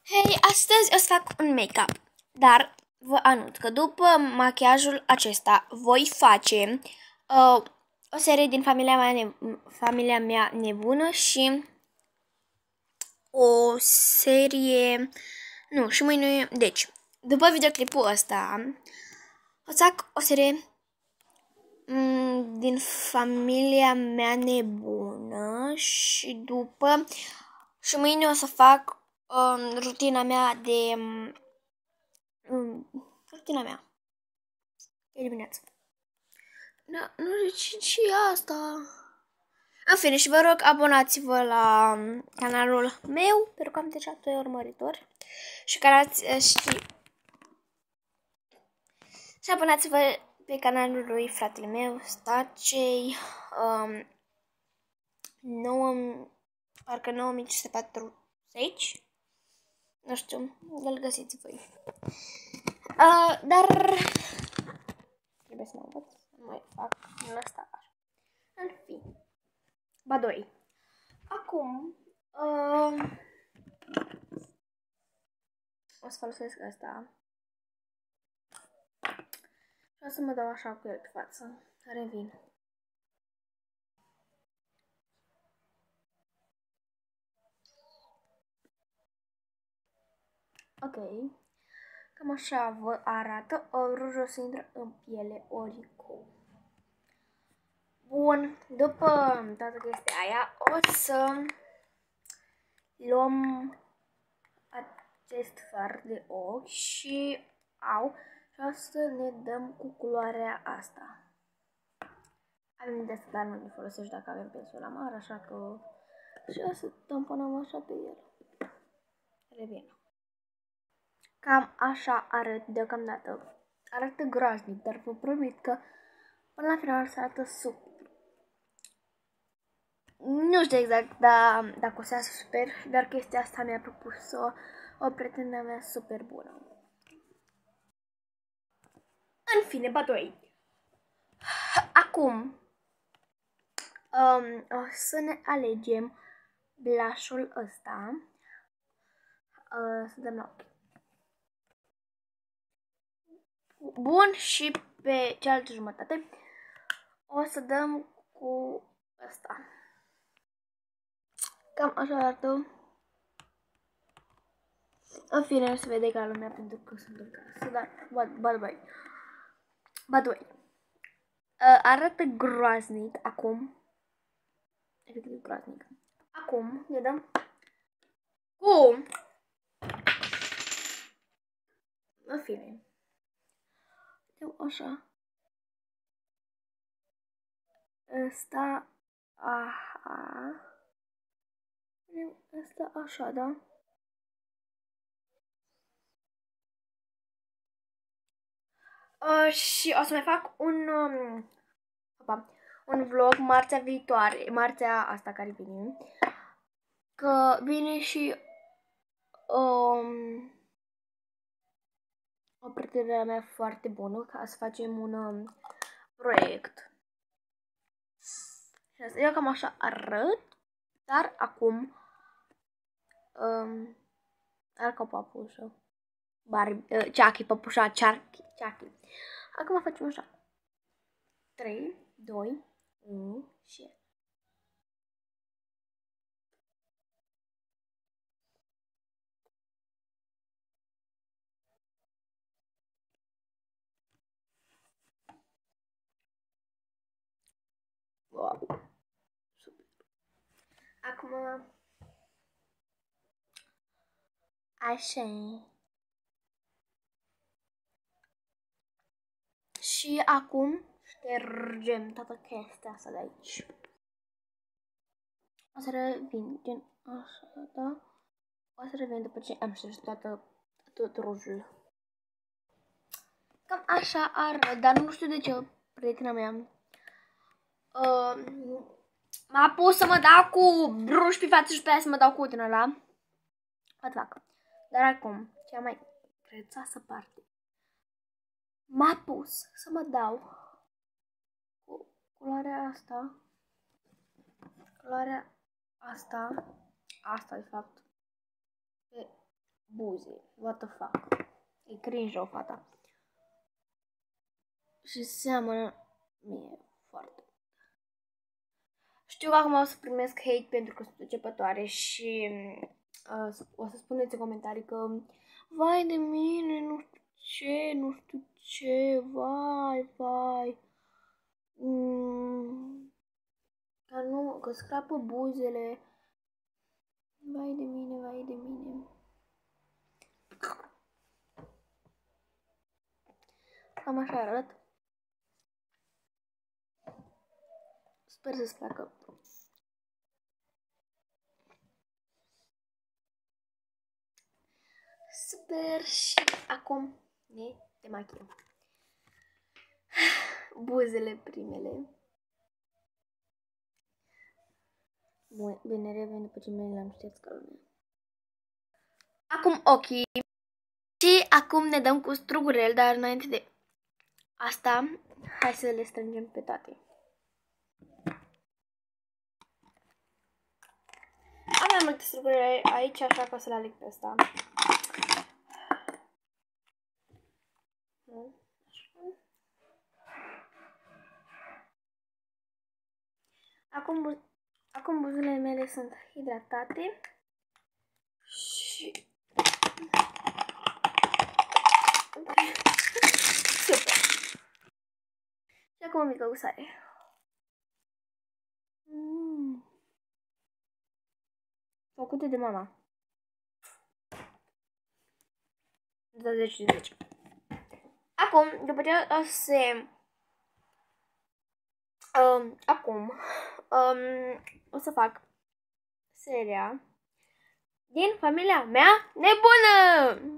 Hei, astăzi o să fac un make-up, dar vă anunț că după machiajul acesta voi face o serie din familia mea nebună și o serie... Nu, și mâine... Deci, după videoclipul ăsta, o să fac o serie din familia mea nebună și după... Și mâine o să fac rutina mea de... rutina mea de dimineață. Da, nu știu ce e asta. În fine, și vă rog, abonați-vă la canalul meu, pentru că am deja 2 urmăritori. Și și abonați-vă pe canalul lui fratele meu, Stacei, 9540. Nu știu, îl găsiți voi. Dar trebuie să mă învăț să mai fac în ăsta așa. În fine. Ba doi. Acum o să folosesc asta. Și o să mă dau așa cu el pe față. Revin. Ok. Cam așa vă arată. Rujul se intră în piele oricum. Bun. După toată chestia aia, o să luăm acest far de ochi și o să ne dăm cu culoarea asta. Avem de asta, dar nu ne folosești dacă avem pensul amar, așa că și o să tamponăm așa pe el. Revin. Cam așa arăt deocamdată. Arată groaznic, dar vă promit că până la final se arată super. Nu știu exact dacă o să iasă super, dar chestia asta mi-a propus o prietenă mea super bună. În fine, batoi. Acum o să ne alegem blush-ul ăsta. Să dăm la ochi. Bun, și pe cealaltă jumătate o să dăm cu ăsta. Cam așa arată. În fine, nu se vede ca lumea pentru că sunt în casă, dar by the way. Arată groaznic acum. Efectiv groaznic. Acum ne dăm cu... În fine. Dăm așa. Ăsta... Aha. Ăsta așa, da? Și o să mai fac un vlog marțea viitoare, marțea asta care vine, că vine și o prietenă mea foarte bună ca să facem un proiect. Eu cam așa arăt, dar acum are ca o papușă. Chucky, păpușa, Chucky. Acum facem așa. 3, 2, 1 și... Wow. Super. Acum... Așa. Și acum ștergem toată chestia asta de aici. O să revin, gen așa, da? O să revin după ce am șters tot rujul. Cam așa arată, dar nu știu de ce prietena mea m-a pus să mă dau cu bruș pe față și pe aia să mă dau cu din ăla. O fac. Dar acum, cea mai prețioasă parte. M-a pus să mă dau cu culoarea asta. Culoarea asta. Asta, de fapt. Pe buze. What the fuck? E cringe o fata. Și seamănă mie foarte. Știu că acum o să primesc hate pentru că sunt începătoare și o să spuneți în comentarii că vai de mine, nu știu ce, vai. Dar nu, că scrapă buzele. Vai de mine. Cam așa arăt. Sper să-ți placă. Sper și acum ne demachiem. Buzele primele. Bun, bine, revin după ce mi le-am șters ca lumea. Acum ochii. Și acum ne dăm cu strugurel, dar înainte de asta, hai să le strângem pe toate. Am mai multe strugurele aici, așa că o să le aleg pe asta. Acum buzele mele sunt hidratate și super. Și acum o mică gustare. Făcute de mama. Da 10 de 10. Acum, după ce o să o să fac seria din familia mea nebună!